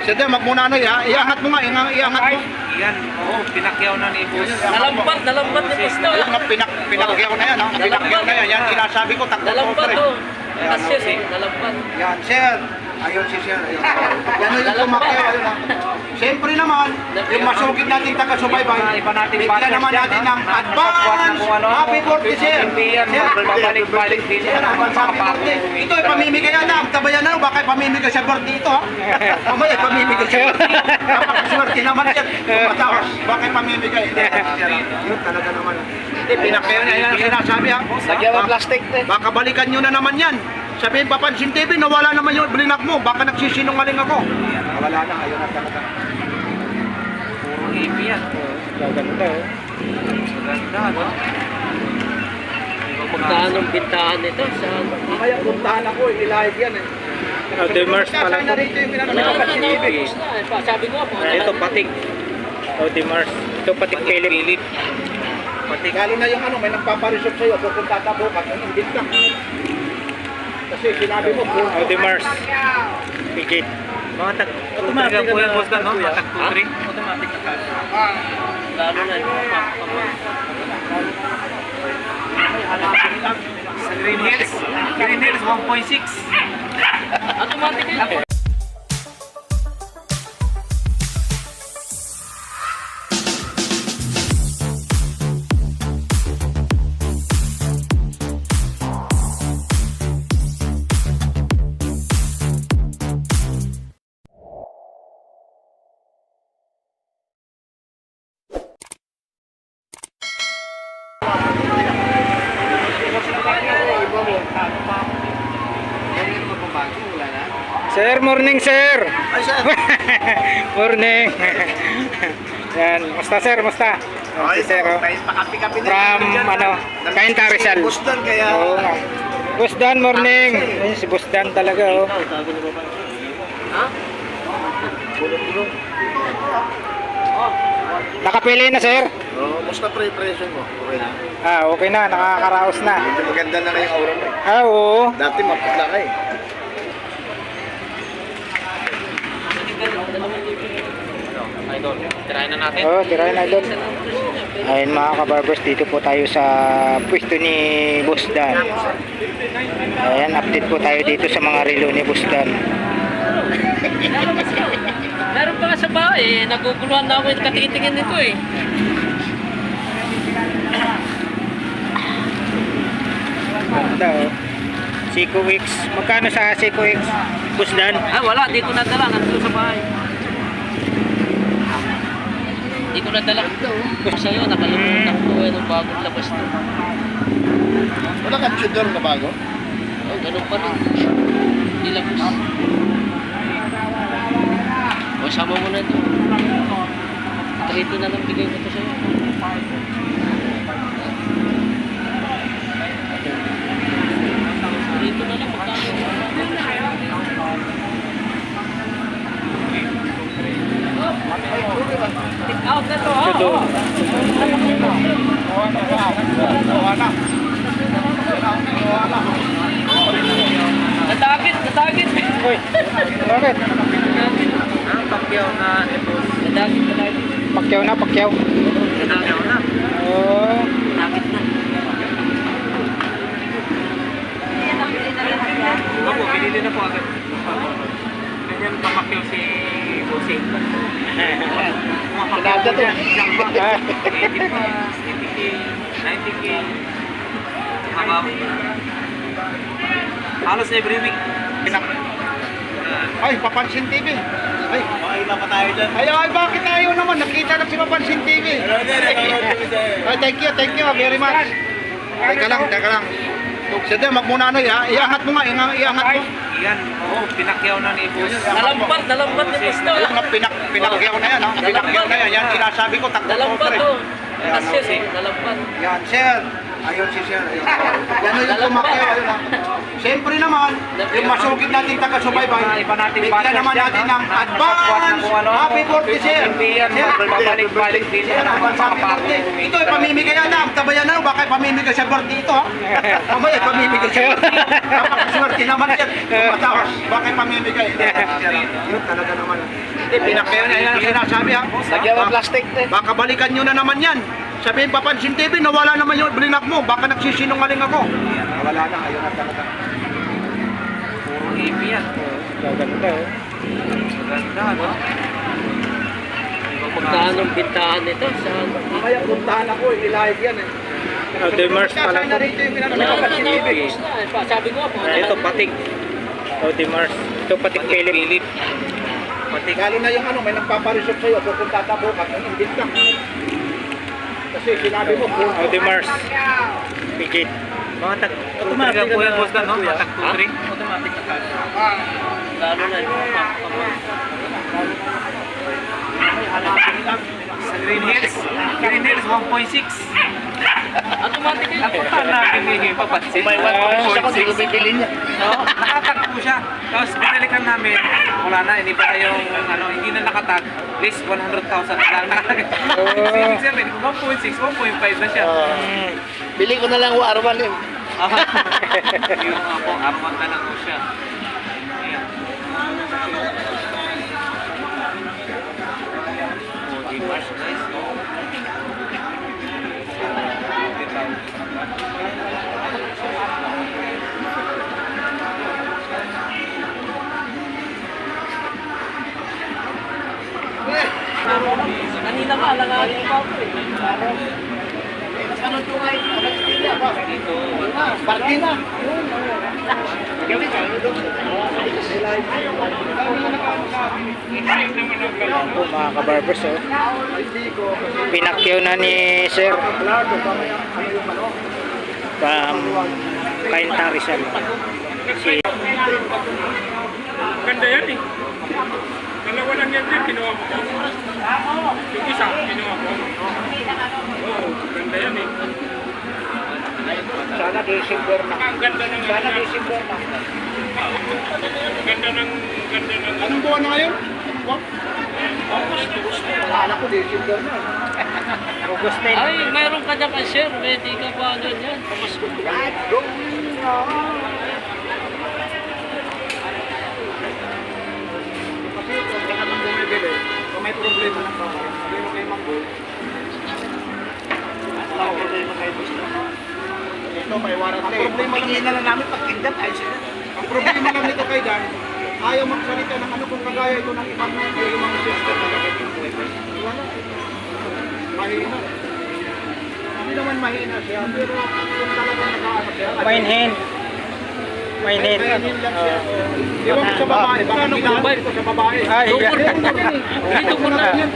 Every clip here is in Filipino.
Sige, magmuna na ya. Iangat mo nga, iangat mo. Yan, oo, pinakyaw na ni boss. Nalambat ni boss to. Yung pinakyaw na yan, ha? Pinakyaw na yan. Yan, sinasabi ko, takbo ko Nalambat pre. to. Kasi nalambat. Yan, sir. Ayun si sir. Ayun. Yan yung tumakyaw. Ayun, ha? Siyempre naman, yung masugid nating taga-subaybay, bigyan naman natin ng advance. Happy birthday, sir. Babalik-balik din Sir, advance happy birthday. Ito ay pamimigay na. Tabayan na, baka pamimigay sa birthday ito, ha? Mamaya pamimigay sa birthday. Kapag-swerte naman, sir. Kumatawas, baka pamimigay. Yun talaga naman. Hindi, pinakyaw niya. Yan ang sinasabi, ha? Lagyan ng plastic. Baka balikan nyo na naman yan. Sabihin, Papansin TV, nawala naman yung blinak mo. Baka nagsisinungaling ako. Wala na, ayun na talaga. Puro hippie yan. Gaganda, oh. Maganda, no? Magkaan ang bintahan nito sa... Mamaya puntahan ako, i-live yan, eh. Demers pala Sana to. rito yung pinano Wala ng na Papansin na, TV. ubos na. Sabi ko po. Ito, patik. Demers. Ito patik Philip. Patik. Lalo na yung ano, may nagpaparisok sa'yo, pupunta ka bukas, ang invit ka. Kasi sinabi mo, Demers. Pigit. Mga automatic po yung boss ka, no? Mga tag-2-3. Automatic na cash. Lalo na yung Sa Green Hills. Green Hills, 1.6. automatic yun. Sir, morning sir. Ay, sir. Morning. Yan, musta sir, musta? Si sir, oh. Pakapi-kapi From ano, Cainta Rizal. Boss doon, kaya... Oo nga. Boss Dan, morning. Ayun, si Boss Dan talaga, oh. Ha? Nakapili na sir? Oo, musta pre-impression mo? Okay na. Ah, okay na, nakakaraos na. Medyo maganda na ngayong aura mo. Ah, oo. Dati maputla ka eh. Idol, tirahin na natin. Oh, tirahin na doon. Ayun mga kabarbers, dito po tayo sa pwesto ni Boss Dan. Ayan, update po tayo dito sa mga relo ni Boss Dan. Meron pa nga sa bahay, naguguluhan na ako yung katitingin nito eh. Ganda, oh. Seiko X. Magkano sa Seiko X? Boss Dan? Ah, wala, di ko nadala, nandun sa bahay. Di ko nadala. Sa'yo, nakalimutan ko eh, nung bagong labas to. Wala kang tudor na bago? Oh, ganun pa rin. Di labas. O, sama mo na ito. 30 na lang bigay ko ito sa'yo. Dito na lang, magkano. Take out na to, ha? Ito. Natagit. Uy, bakit? Ang pakyaw na ni boss. Natagit. Pakyaw na, pakyaw. Pakyaw na. Oh, Natagit na. Opo, binili na po agad. Ganyan pamakyaw si Bossing. Pinada to. 80K, 90K. Habang halos every week. Ay, Papansin TV. Ay, Makailan pa tayo dyan. ay, bakit ayaw naman? Nakita na si Papansin TV. Ay, thank you very much. Teka lang. Sige, magmuna na ya. Iangat mo nga, iangat mo. Yan, oo, pinakyaw na ni boss. Nalambat ni boss to. Yung pinakyaw na yan, ha? Pinakyaw na yan. Yan, sinasabi ko, takbo ko Nalambat pre. to. Kasi nalambat. Yan, sir. Ayun si Sir. Ayun. Yan o yung tumakyaw. Ayun ha. Siyempre naman, yung masugid nating taga-subaybay, Iba nating bigyan bashers naman dyan, natin no? ng advance. Happy birthday, Sir. Hindi yan, Sir, babalik-balik din Sir, yan. advance happy birthday. Ito ay pamimigay na. Tabayan na. Baka pamimigay sa birthday ito ha. Mamaya pamimigay sa birthday. Napakaswerte naman Sir. Tumatawas. Baka pamimigay. Sir, yun talaga naman. Hindi, pinakyaw na yan ang sinasabi ha. Lagyan ng plastic. Baka balikan nyo na naman yan. Sabihin Papansin TV, nawala naman yung blinak mo. Baka nagsisinungaling ako. Wala na, ayaw na talaga. Puro hippie yan. Gaganda oh. Maganda, no? Magkano ang bintahan nito? Sa Mamaya puntahan ako, ilahid yan eh. Audemars pala Kasay na to. rito yung wala pinanong na, Papansin TV. naubos na. Sabi ko, Ito, patik. Audemars. Ito patik Philip. Patik. Lalo na yung ano, may nagpaparisok sa'yo, pupunta ka bukas, invite ka. Kasi sinabi mo, Audemars. Pigit. Mga tag... Automatic po yan, boss, no? Mga tag 2-3. automatic na cash. Lalo na yung Sa Green Hills. Green Hills, 1.6. automatic yun. Napunta natin yung papansin. May 1.6. bibili niya. No? Nakatag po siya. Tapos binalikan namin, wala na, hindi pa na yung, ano, hindi na nakatag. At least 100,000 na lang nakalagay. Ibig sabihin, 1.6, 1.5 na siya. Bili ko na lang warman eh. Yung ako, arman na lang po siya. Ayan. Oh, di Mars, guys. Kanina nga, alanganin pa ako eh. Dito. Party na. Ayan po mga kabarbers oh. Pinakyaw na ni Sir. From Kainta Rizal. Si Ganda yan eh. Dalawa lang yan din, kinuha ko. Yung isa, kinuha ko. Oo, ganda yan eh. Sana December na. Ang ganda ng Sana December na. ganda ng Anong buwan na ngayon? Akala ko December na. August 10. Ay, mayroon ka dyan share. Ready ka pa ganyan. Pamasko. Kasi kung ka naman bumibili, kung may problema ng bahay, sabihin mo kay Manggoy, wala ko problema kay Gusto. Ito, may warranty. Ang problema lang namin pag tindan, ayos sila. Ang problema lang nito kay Dan, ayaw magsalita ng ano kung kagaya ito ng ibang system na gagawin ko. Wala. Mahina. Hindi naman mahina siya, pero kung talagang nakaano siya. Mainhin. Mainhin. Mahinin lang siya. Ewan ko sa babae, baka ginamit ko sa babae. Ay, Dito ko na yan,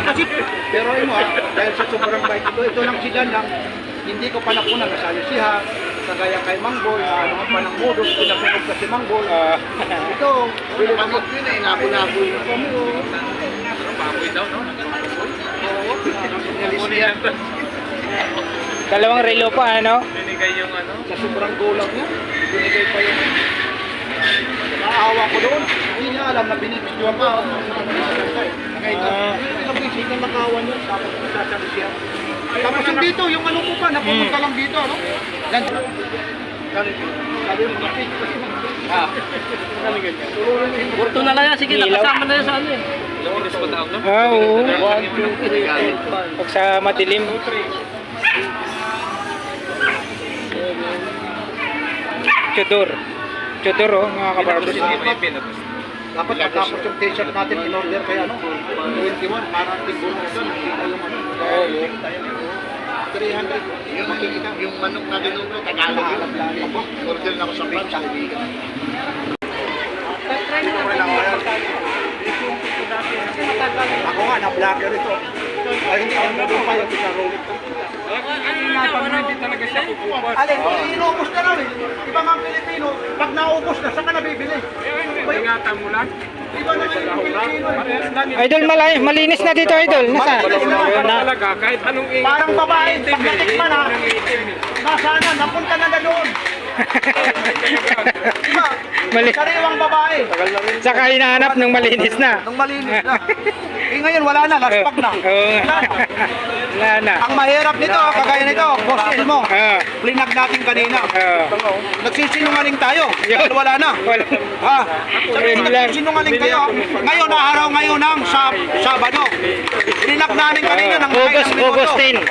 kasi, pero yun mo dahil sa sobrang bike ito lang siya lang, hindi ko pa nakunan kasali siya, kagaya kay Manggoy, ano pa ng modus, pinapunog kasi Manggoy. Ito, pili pa mo yun eh, naku-naku yung kami. Baboy daw, no? Oo, yan. Dalawang relo pa ano? Binigay yung ano? Sa sobrang gulang niya, binigay pa yun. Naawa ko doon, hindi niya alam na binibidyoan pa. Ilang beses na nakawan yun, tapos sasabi siya. Tapos yung dito, yung ano ko pa, napupunta lang dito, ano? Yan. Sabi mo, kasi Burto na lang yan. Sige, Ilaw. nakasama na yan sa ano eh. Ilang oras pa tawag, no? Ah, oo. 1, 2, 3, 4, 5. Pag sa madilim. Chudor. Chudor oh, mga kabarbers. dapat matapos yung t-shirt natin in order kaya ano, 21, para tingin ko doon, kita yung ano. Oo, yun. 300, yung makikita. Yung manok na dinuno, Tagalog yun. Order na ako sa page. Ako nga, na-vlogger ito. Ay, hindi ako doon pa yung pinarolik ko. Hindi talaga siya kukuha. Alin, inubos na lang eh. Iba nga ang Pilipino, pag naubos na, saan ka nabibili? Ingatan mo lang. Iba naman yung Pilipino. Idol, malinis na dito, idol. Nasa? Ayun na. Talaga, kahit anong Parang babae, pag natikman ha, nasaan na, napunta na doon. Diba? Mali- Sariwang babae. Saka hinahanap ng malinis na. Nung malinis na. Eh ngayon wala na, laspag na. Oo nga. Wala na. Ang mahirap nito, kagaya nito, Boss Elmo. Ah. Plinag natin kanina. Oo. Nagsisinungaling tayo. Dahil wala na. Wala. Ha? Yun lang. Nagsisinungaling kayo. Ngayon, araw ngayon ng Sabado. Plinag namin kanina ng Augustine.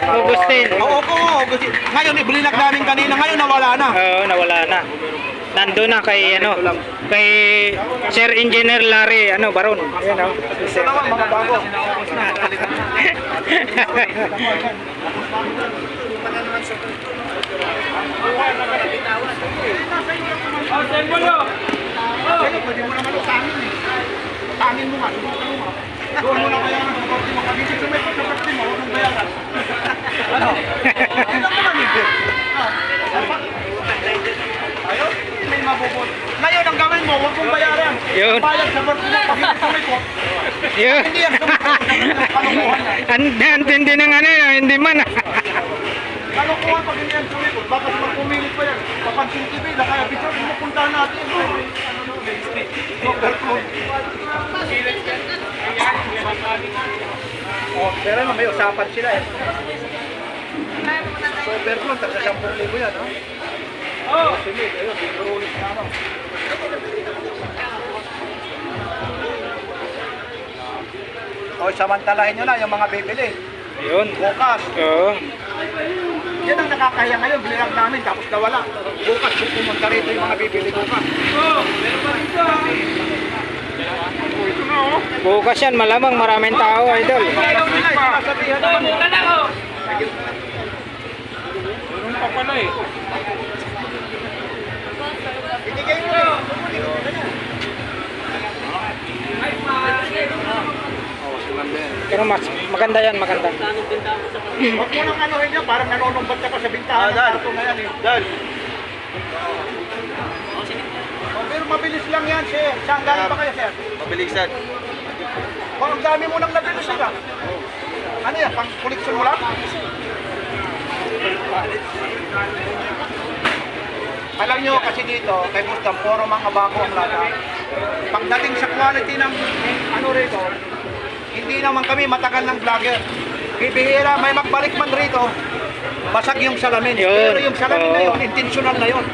Oo, Augustine. Ngayon, iblinag namin kanina. Ngayon, nawala na. Oo, nawala na. Nando na kay kay Sir Engineer Larry Baron. Ayun oh. Ito naman, mga bago. Pwede mo naman utangin eh. Utangin mo nga, subukan mo nga. Doon mo na kaya ng supporti mo. Pag-isip sa may supporti mo, huwag mong bayaran. Ano? Ano naman eh? Ayun, may mabubot. Ngayon, ang gawin mo, huwag mong bayaran. Yun. Bayad sa supporti mo, pag-isip sa may supporti. Yun. Hindi yan supporti. Kalukuhan yan. Antindi ng hindi man. Kalukuhan pag hindi yan sumikot. Bakit magpumilit pa yan? Papansin TV na kaya bityo, pupuntahan natin. Oh, pero naman may usapan sila eh. Sober ko, tagsa 10,000 yan, ha? Oh! Sige, ayun, binurulis na ano. O, samantalahin nyo na yung mga bibili. Yun. Bukas. Oo. Yan ang nakakahiya ngayon, bilang namin, tapos nawala. Bukas, pumunta rito yung mga bibili bukas. Bukas yan, malamang maraming tao, idol. Sasabihan naman. Ganun pa pala eh. Binigay mo eh. Pero maganda yan, maganda. Huwag mo nang anuhin niya, parang nanonumbat ka pa sa bintahan. Ito na yan eh. Dal. Pero mabilis lang yan, sir. Saan galing pa kayo, sir? Mabilisan. Kung ang dami mo nang nabilis ka. Ano yan, pang koleksyon mo lang? Alam nyo kasi dito, kay Bustam, puro mga bago ang lata. Pagdating sa quality ng ano rito, hindi naman kami matagal ng vlogger. Bibihira, may magbalik man rito, basag yung salamin. Yun. Pero yung salamin na yun, intentional na yun.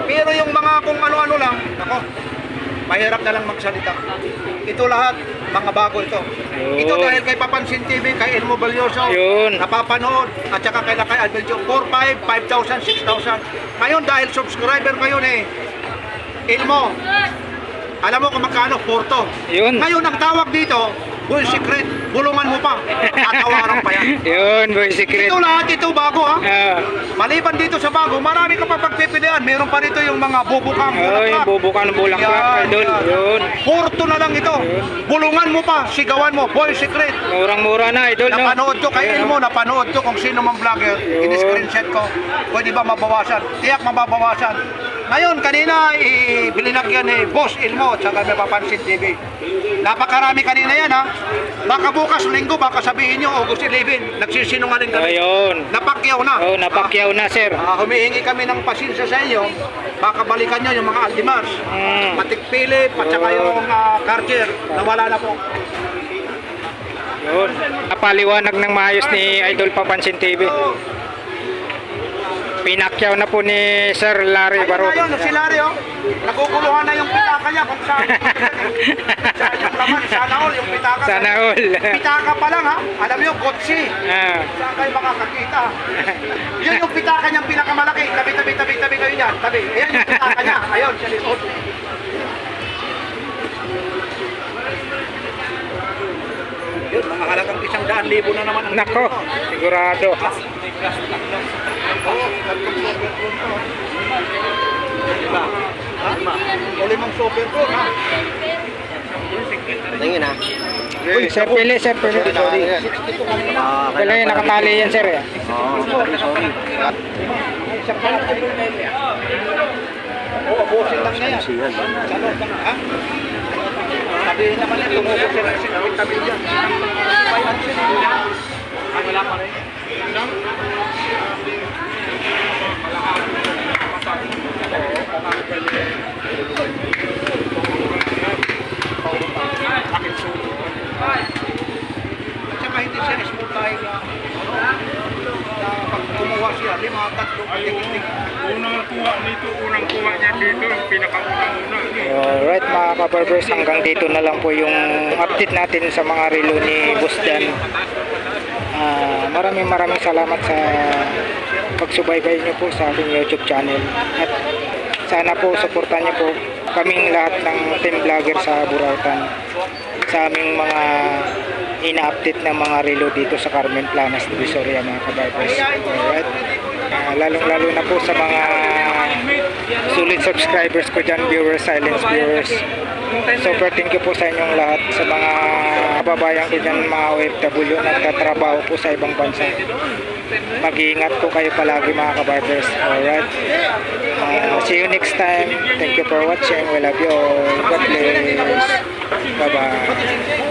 Pero yung mga kung ano-ano lang, ako, mahirap na lang magsalita. Ito lahat, mga bago ito. Yun. Ito dahil kay Papansin TV, kay Elmo Balyoso, Yun. napapanood, at saka kay Adventure, 4,500, 5,000, 6,000. Ngayon dahil subscriber kayo eh, Elmo, alam mo kung magkano? 4 Yun. Ngayon ang tawag dito, Boy Secret, bulungan mo pa. Tatawaran pa yan. Yun, boy secret. Ito lahat, ito bago ha. Ah. Maliban dito sa bago, marami ka pa pagpipilian. Meron pa rito yung mga bubukang Oh, yung bubukan ng bulaklak, idol. Yun. Porto na lang ito. Bulungan mo pa, sigawan mo, Boy Secret. Murang-mura na, idol, no? Napanood ko kay Elmo, napanood ko kung sino mang vlogger. In-screenshot ko. Pwede ba mabawasan? Tiyak mababawasan. Ngayon, kanina, bilinagyan ni Boss Elmo, tsaka may Papansin TV. Napakarami kanina yan, ha? Baka bukas, linggo, baka sabihin nyo, August 11, nagsisinungaling kami. Ayun. Napakyaw na. Oh, napakyaw na, sir. Humihingi kami ng pasensya sa inyo. Baka balikan nyo yung mga Aldimars. Matik Philip, at saka yung Cartier, nawala na po. Yun. Napaliwanag ng maayos ni Idol Papansin TV. Pinakyaw na po ni Sir Larry Ayun Barot. na yun, si Larry, oh. Naguguluhan na yung pitaka niya kung saan. Saan yung laman, sana all yung pitaka. Sana all. Pitaka pa lang, ha? Alam niyo, Gotsi. Ah. Saan kayo makakakita? Yun yung pitaka niyang pinakamalaki. Tabi kayo niyan. Tabi. Ayan yung pitaka niya. Ayun, siya likod. Yun, mga halagang 100,000 na naman. ang Nako, dito. sigurado. Oo, tatlong super phone to. Diba? Ha? O 5 super phone, ha? Tingin ha. Uy, Sir Pili, Sir Pili. Wala yan, nakatali yan, sir. Eh. Sorry. Isang pala. Oo, abusin lang na yan. Ano, ha? Sabihin naman yan, tumubos sila ng 50 million. Wala pa rin. At saka hindi siya smooth tayo na pag kumuha siya, 5-3 patikit-tik. Unang kuha niya dito, yung pinakaunang-una. Alright mga kabarbers, hanggang dito na lang po yung update natin sa mga relo ni Boss Dan. Maraming salamat sa pagsubaybay niyo po sa aking YouTube channel. At sana po suportahan niyo po kaming lahat ng team vlogger sa Burautan sa aming mga ina-update na mga relo dito sa Carmen Planas, Divisoria mga kabarbers. Alright. Lalong-lalo na po sa mga solid subscribers ko dyan, viewers, silence viewers. Super thank you po sa inyong lahat, sa mga kababayan ko dyan, mga OFW na nagtatrabaho po sa ibang bansa. Mag-iingat po kayo palagi mga kabarbers. Alright. See you next time. Thank you for watching. We love you all. God bless. Bye-bye.